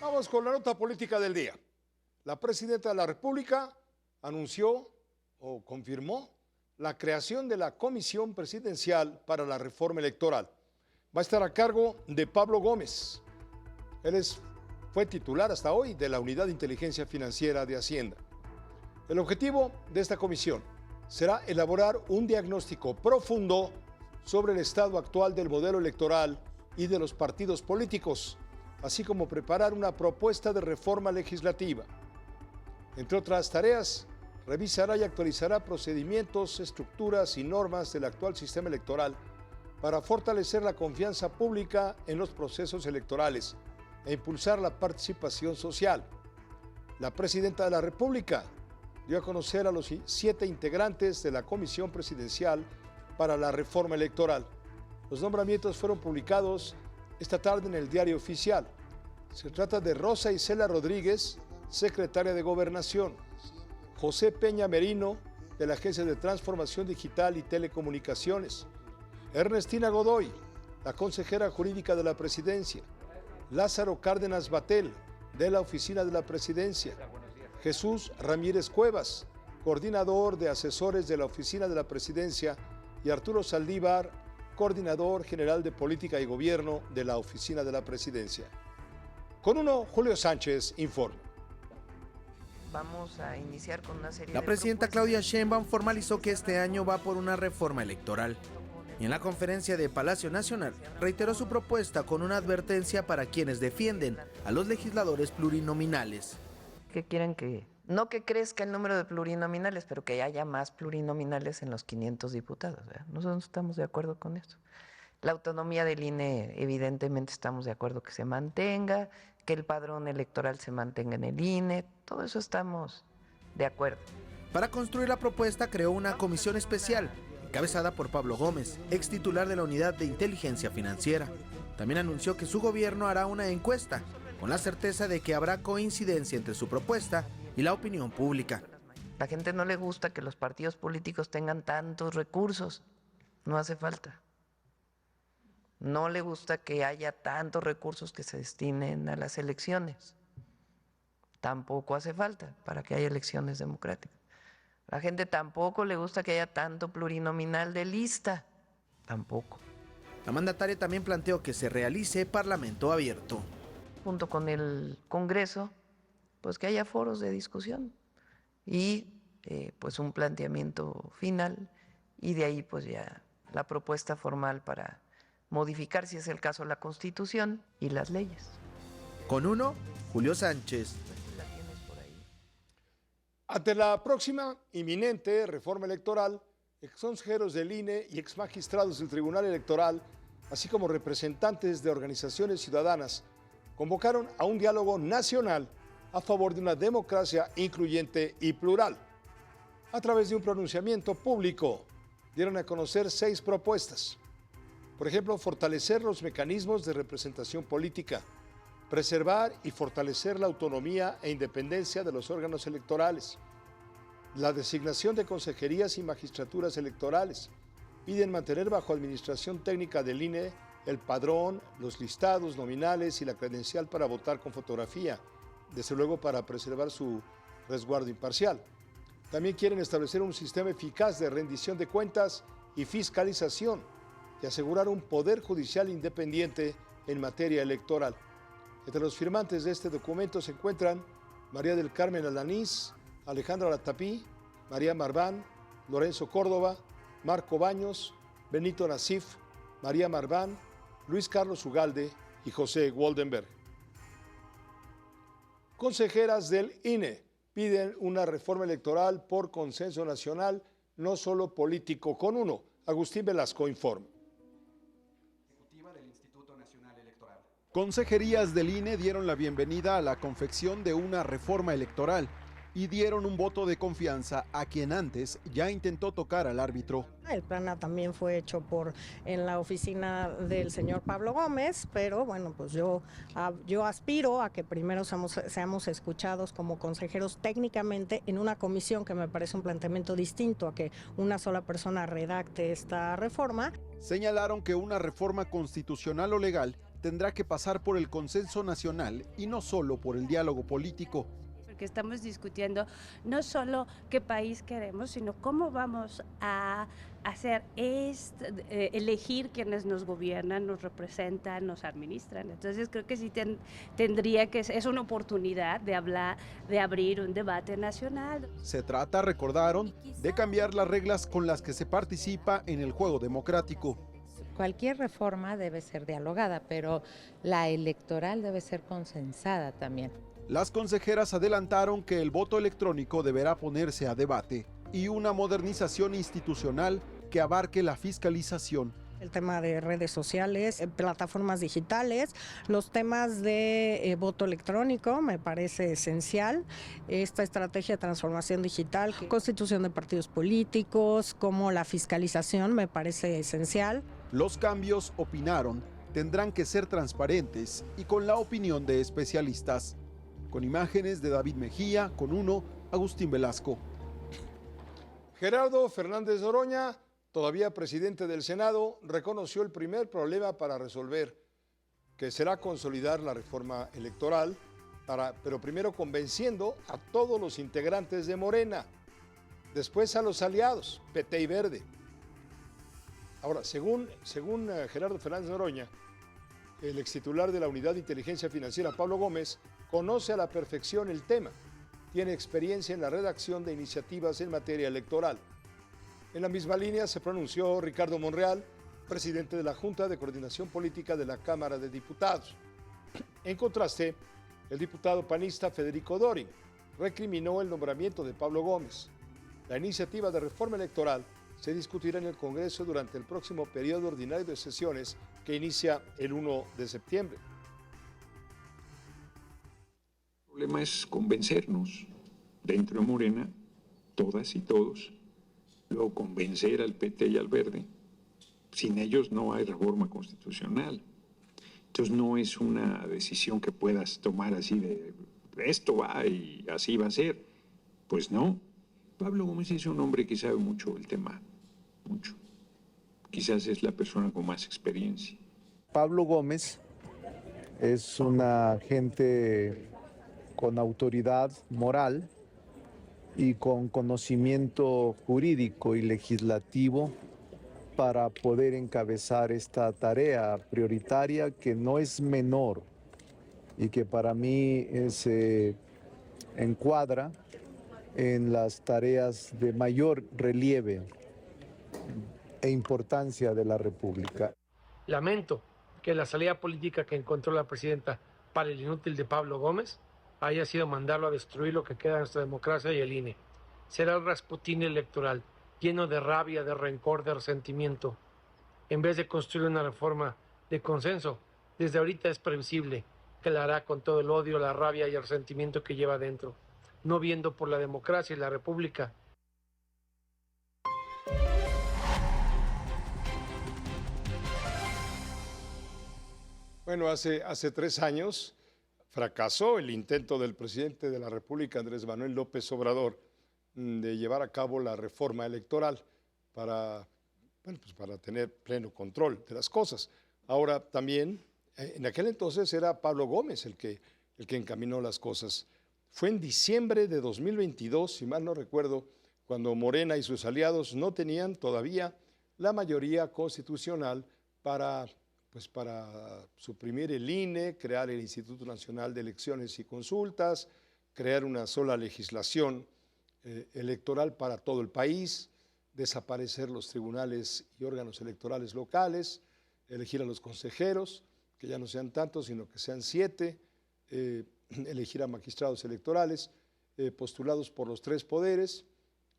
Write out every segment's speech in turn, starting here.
Vamos con la nota política del día. La presidenta de la República anunció o confirmó la creación de la Comisión Presidencial para la Reforma Electoral. Va a estar a cargo de Pablo Gómez. Él fue titular hasta hoy de la Unidad de Inteligencia Financiera de Hacienda. El objetivo de esta comisión será elaborar un diagnóstico profundo sobre el estado actual del modelo electoral y de los partidos políticos, así como preparar una propuesta de reforma legislativa. Entre otras tareas, revisará y actualizará procedimientos, estructuras y normas del actual sistema electoral para fortalecer la confianza pública en los procesos electorales e impulsar la participación social. La presidenta de la República dio a conocer a los 7 integrantes de la Comisión Presidencial para la Reforma Electoral. Los nombramientos fueron publicados esta tarde en el Diario Oficial. Se trata de Rosa Isela Rodríguez, secretaria de Gobernación; José Peña Merino, de la Agencia de Transformación Digital y Telecomunicaciones; Ernestina Godoy, la consejera jurídica de la Presidencia; Lázaro Cárdenas Batel, de la Oficina de la Presidencia; Jesús Ramírez Cuevas, coordinador de asesores de la Oficina de la Presidencia; y Arturo Saldívar, coordinador general de Política y Gobierno de la Oficina de la Presidencia. Con uno, Julio Sánchez informa. Vamos a iniciar con una serie La presidenta Claudia Sheinbaum formalizó que este año va por una reforma electoral. Y en la conferencia de Palacio Nacional reiteró su propuesta con una advertencia para quienes defienden a los legisladores plurinominales. ¿Qué quieren que? No que crezca el número de plurinominales, pero que haya más plurinominales en los 500 diputados. ¿Verdad? Nosotros estamos de acuerdo con eso. La autonomía del INE, evidentemente estamos de acuerdo que se mantenga, que el padrón electoral se mantenga en el INE, todo eso estamos de acuerdo. Para construir la propuesta creó una comisión especial, encabezada por Pablo Gómez, ex titular de la Unidad de Inteligencia Financiera. También anunció que su gobierno hará una encuesta, con la certeza de que habrá coincidencia entre su propuesta y la opinión pública. La gente no le gusta que los partidos políticos tengan tantos recursos, no hace falta. No le gusta que haya tantos recursos que se destinen a las elecciones. Tampoco hace falta para que haya elecciones democráticas. La gente tampoco le gusta que haya tanto plurinominal de lista. Tampoco. La mandataria también planteó que se realice parlamento abierto. Junto con el Congreso, pues que haya foros de discusión y pues un planteamiento final, y de ahí pues ya la propuesta formal para modificar, si es el caso, la Constitución y las leyes. Con uno, Julio Sánchez. Ante la próxima inminente reforma electoral, exconsejeros del INE y exmagistrados del Tribunal Electoral, así como representantes de organizaciones ciudadanas, convocaron a un diálogo nacional a favor de una democracia incluyente y plural. A través de un pronunciamiento público, dieron a conocer 6 propuestas. Por ejemplo, fortalecer los mecanismos de representación política, preservar y fortalecer la autonomía e independencia de los órganos electorales, la designación de consejerías y magistraturas electorales. Piden mantener bajo administración técnica del INE el padrón, los listados nominales y la credencial para votar con fotografía, desde luego para preservar su resguardo imparcial. También quieren establecer un sistema eficaz de rendición de cuentas y fiscalización y asegurar un poder judicial independiente en materia electoral. Entre los firmantes de este documento se encuentran María del Carmen Alanís, Alejandra Latapí, María Marván, Lorenzo Córdoba, Marco Baños, Benito Nasif, María Marván, Luis Carlos Ugalde y José Waldenberg. Consejeras del INE piden una reforma electoral por consenso nacional, no solo político. Con uno, Agustín Velasco informa. Consejerías del INE dieron la bienvenida a la confección de una reforma electoral y dieron un voto de confianza a quien antes ya intentó tocar al árbitro. El plan A también fue hecho en la oficina del señor Pablo Gómez, pero bueno, pues yo aspiro a que primero seamos escuchados como consejeros técnicamente en una comisión, que me parece un planteamiento distinto a que una sola persona redacte esta reforma. Señalaron que una reforma constitucional o legal tendrá que pasar por el consenso nacional y no solo por el diálogo político. Porque estamos discutiendo no solo qué país queremos, sino cómo vamos a hacer elegir quienes nos gobiernan, nos representan, nos administran. Entonces creo que sí tendría que, es una oportunidad de hablar, de abrir un debate nacional. Se trata, recordaron, de cambiar las reglas con las que se participa en el juego democrático. Cualquier reforma debe ser dialogada, pero la electoral debe ser consensada también. Las consejeras adelantaron que el voto electrónico deberá ponerse a debate y una modernización institucional que abarque la fiscalización. El tema de redes sociales, plataformas digitales, los temas de voto electrónico me parece esencial. Esta estrategia de transformación digital, constitución de partidos políticos, como la fiscalización me parece esencial. Los cambios, opinaron, tendrán que ser transparentes y con la opinión de especialistas. Con imágenes de David Mejía, con uno, Agustín Velasco. Gerardo Fernández Noroña, todavía presidente del Senado, reconoció el primer problema para resolver, que será consolidar la reforma electoral, pero primero convenciendo a todos los integrantes de Morena, después a los aliados, PT y Verde. Ahora, según Gerardo Fernández Noroña, el extitular de la Unidad de Inteligencia Financiera, Pablo Gómez, conoce a la perfección el tema, tiene experiencia en la redacción de iniciativas en materia electoral. En la misma línea se pronunció Ricardo Monreal, presidente de la Junta de Coordinación Política de la Cámara de Diputados. En contraste, el diputado panista Federico Dorin recriminó el nombramiento de Pablo Gómez. La iniciativa de reforma electoral se discutirá en el Congreso durante el próximo periodo ordinario de sesiones que inicia el 1 de septiembre. El problema es convencernos dentro de Morena, todas y todos, luego convencer al PT y al Verde. Sin ellos no hay reforma constitucional. Entonces no es una decisión que puedas tomar así de esto va y así va a ser. Pues no. Pablo Gómez es un hombre que sabe mucho el tema, mucho. Quizás es la persona con más experiencia. Pablo Gómez es una gente con autoridad moral y con conocimiento jurídico y legislativo para poder encabezar esta tarea prioritaria que no es menor y que para mí se encuadra en las tareas de mayor relieve e importancia de la República. Lamento que la salida política que encontró la presidenta para el inútil de Pablo Gómez haya sido mandarlo a destruir lo que queda de nuestra democracia y el INE. Será el Rasputín electoral, lleno de rabia, de rencor, de resentimiento. En vez de construir una reforma de consenso, desde ahorita es previsible que la hará con todo el odio, la rabia y el resentimiento que lleva dentro, no viendo por la democracia y la república. Bueno, hace 3 años fracasó el intento del presidente de la República, Andrés Manuel López Obrador, de llevar a cabo la reforma electoral para tener pleno control de las cosas. Ahora también, en aquel entonces era Pablo Gómez el que encaminó las cosas. Fue en diciembre de 2022, si mal no recuerdo, cuando Morena y sus aliados no tenían todavía la mayoría constitucional para suprimir el INE, crear el Instituto Nacional de Elecciones y Consultas, crear una sola legislación electoral para todo el país, desaparecer los tribunales y órganos electorales locales, elegir a los consejeros, que ya no sean tantos, sino que sean 7, elegir a magistrados electorales postulados por los 3 poderes,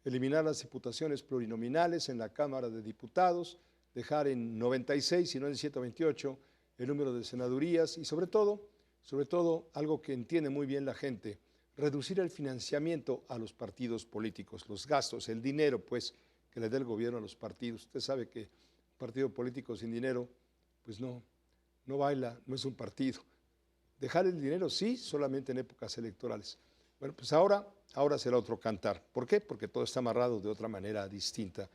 eliminar las diputaciones plurinominales en la Cámara de Diputados, dejar en 96 y no en 128 el número de senadurías y sobre todo algo que entiende muy bien la gente, reducir el financiamiento a los partidos políticos, los gastos, el dinero pues que le dé el gobierno a los partidos. Usted sabe que un partido político sin dinero pues no baila, no es un partido. Dejar el dinero sí, solamente en épocas electorales. Bueno, pues ahora será otro cantar. ¿Por qué? Porque todo está amarrado de otra manera distinta.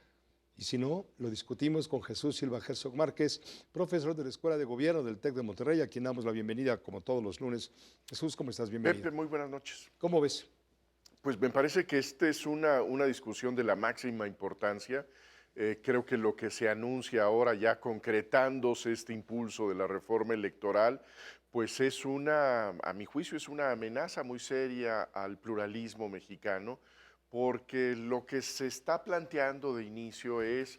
Y si no, lo discutimos con Jesús Silva Herzog Márquez, profesor de la Escuela de Gobierno del TEC de Monterrey, a quien damos la bienvenida como todos los lunes. Jesús, ¿cómo estás? Bienvenido. Pepe, muy buenas noches. ¿Cómo ves? Pues me parece que esta es una discusión de la máxima importancia. Creo que lo que se anuncia ahora, ya concretándose este impulso de la reforma electoral, pues es a mi juicio, es una amenaza muy seria al pluralismo mexicano, porque lo que se está planteando de inicio es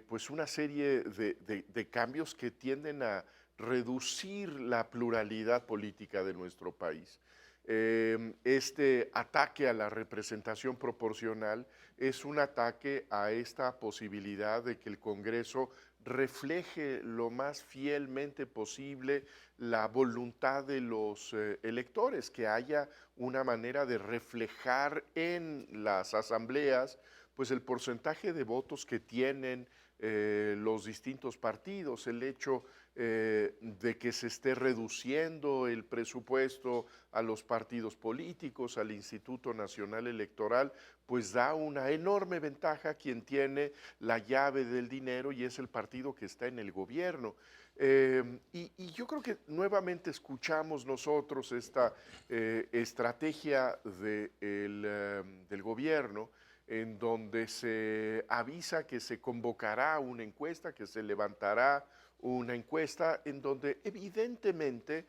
pues una serie de cambios que tienden a reducir la pluralidad política de nuestro país. Este ataque a la representación proporcional es un ataque a esta posibilidad de que el Congreso refleje lo más fielmente posible la voluntad de los electores, que haya una manera de reflejar en las asambleas pues el porcentaje de votos que tienen los distintos partidos, el hecho de que se esté reduciendo el presupuesto a los partidos políticos, al Instituto Nacional Electoral, pues da una enorme ventaja a quien tiene la llave del dinero y es el partido que está en el gobierno. Y yo creo que nuevamente escuchamos nosotros esta estrategia del gobierno, en donde se avisa que se convocará una encuesta, que se levantará una encuesta, en donde evidentemente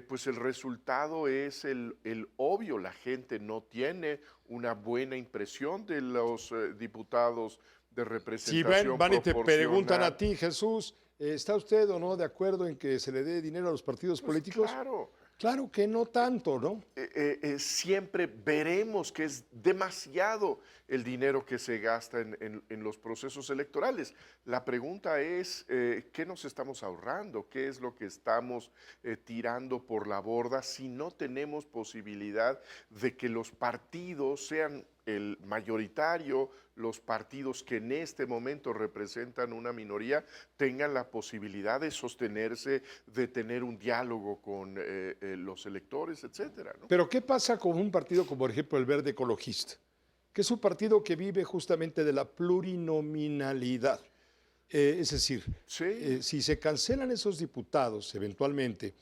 pues el resultado es el obvio. La gente no tiene una buena impresión de los diputados de representación Si van y te preguntan a proporcional. ti, Jesús, ¿está usted o no de acuerdo en que se le dé dinero a los partidos políticos? Claro. Claro que no tanto, ¿no? Siempre veremos que es demasiado el dinero que se gasta en los procesos electorales. La pregunta es, ¿qué nos estamos ahorrando? ¿Qué es lo que estamos tirando por la borda si no tenemos posibilidad de que los partidos sean el mayoritario, los partidos que en este momento representan una minoría tengan la posibilidad de sostenerse, de tener un diálogo con los electores, etcétera, ¿no? Pero ¿qué pasa con un partido como, por ejemplo, el Verde Ecologista? Que es un partido que vive justamente de la plurinominalidad. Es decir, Sí. si se cancelan esos diputados eventualmente,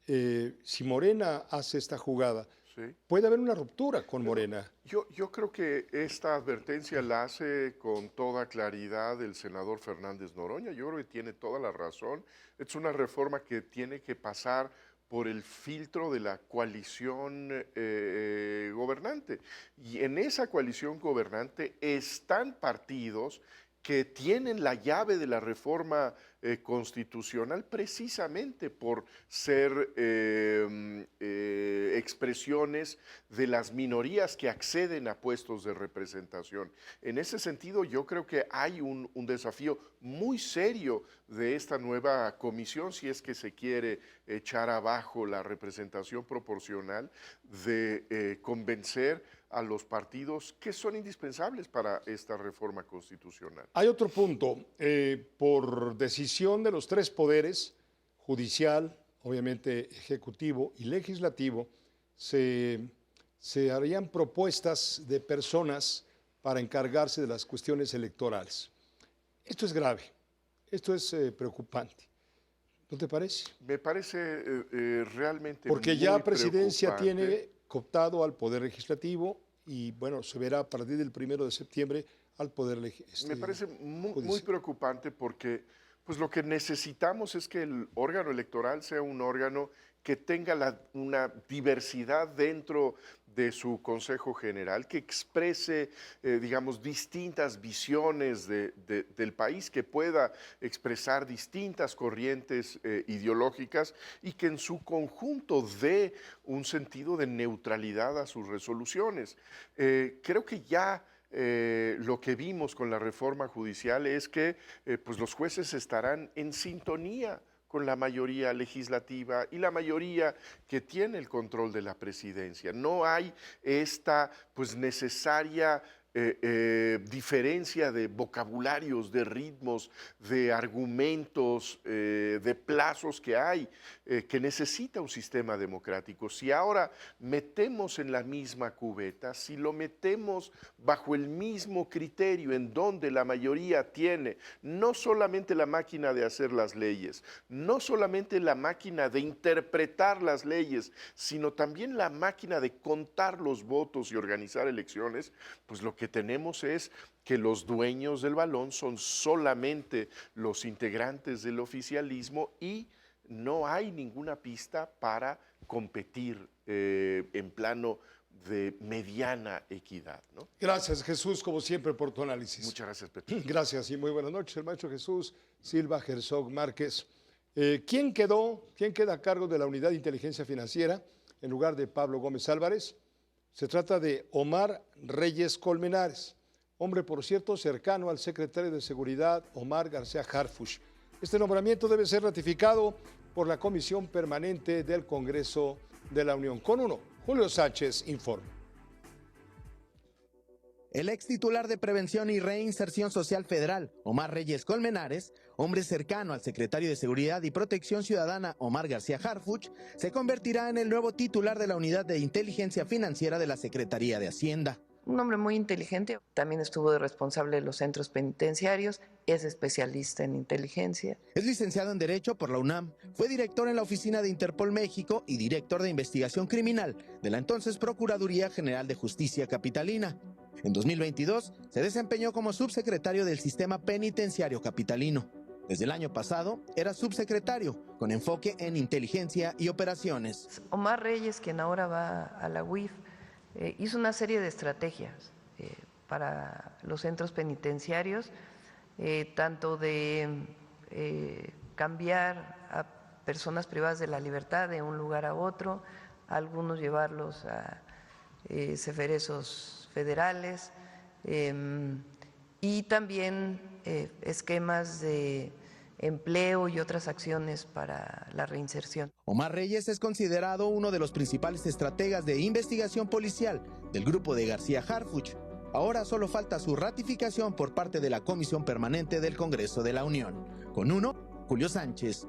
si Morena hace esta jugada, Sí. puede haber una ruptura con Morena. Yo creo que esta advertencia la hace con toda claridad el senador Fernández Noroña. Yo creo que tiene toda la razón. Es una reforma que tiene que pasar por el filtro de la coalición gobernante. Y en esa coalición gobernante están partidos que tienen la llave de la reforma constitucional precisamente por ser expresiones de las minorías que acceden a puestos de representación. En ese sentido, yo creo que hay un desafío muy serio de esta nueva comisión, si es que se quiere echar abajo la representación proporcional, de convencer a los partidos que son indispensables para esta reforma constitucional. Hay otro punto. Por decisión de los tres poderes, judicial, obviamente ejecutivo y legislativo, se harían propuestas de personas para encargarse de las cuestiones electorales. Esto es grave, esto es preocupante. ¿No te parece? Me parece realmente Porque muy ya Presidencia preocupante. tiene cooptado al Poder Legislativo y, bueno, se verá a partir del 1 de septiembre al Poder Legislativo. Me parece muy preocupante porque pues lo que necesitamos es que el órgano electoral sea un órgano que tenga una diversidad dentro de su Consejo General, que exprese, digamos, distintas visiones del país, que pueda expresar distintas corrientes ideológicas y que en su conjunto dé un sentido de neutralidad a sus resoluciones. Creo que ya lo que vimos con la reforma judicial es que pues los jueces estarán en sintonía con la mayoría legislativa y la mayoría que tiene el control de la presidencia. No hay esta pues necesaria diferencia de vocabularios, de ritmos, de argumentos, de plazos que hay, que necesita un sistema democrático. Si ahora metemos en la misma cubeta, si lo metemos bajo el mismo criterio en donde la mayoría tiene no solamente la máquina de hacer las leyes, no solamente la máquina de interpretar las leyes, sino también la máquina de contar los votos y organizar elecciones, pues lo que tenemos es que los dueños del balón son solamente los integrantes del oficialismo y no hay ninguna pista para competir en plano de mediana equidad, ¿no? Gracias, Jesús, como siempre, por tu análisis. Muchas gracias, Pepe. Gracias y muy buenas noches, el maestro Jesús Silva Herzog Márquez. ¿Quién queda a cargo de la Unidad de Inteligencia Financiera en lugar de Pablo Gómez Álvarez? Se trata de Omar Reyes Colmenares, hombre, por cierto, cercano al secretario de Seguridad, Omar García Harfuch. Este nombramiento debe ser ratificado por la Comisión Permanente del Congreso de la Unión. Con uno, Julio Sánchez informa. El ex titular de Prevención y Reinserción Social Federal, Omar Reyes Colmenares, hombre cercano al secretario de Seguridad y Protección Ciudadana, Omar García Harfuch, se convertirá en el nuevo titular de la Unidad de Inteligencia Financiera de la Secretaría de Hacienda. Un hombre muy inteligente, también estuvo de responsable de los centros penitenciarios, es especialista en inteligencia. Es licenciado en Derecho por la UNAM, fue director en la oficina de Interpol México y director de investigación criminal de la entonces Procuraduría General de Justicia Capitalina. En 2022 se desempeñó como subsecretario del Sistema Penitenciario Capitalino. Desde el año pasado era subsecretario con enfoque en inteligencia y operaciones. Omar Reyes, quien ahora va a la UIF, hizo una serie de estrategias para los centros penitenciarios, tanto de cambiar a personas privadas de la libertad de un lugar a otro, algunos llevarlos a ceferezos federales y también esquemas de empleo y otras acciones para la reinserción. Omar Reyes es considerado uno de los principales estrategas de investigación policial del grupo de García Harfuch. Ahora solo falta su ratificación por parte de la Comisión Permanente del Congreso de la Unión. Con uno, Julio Sánchez.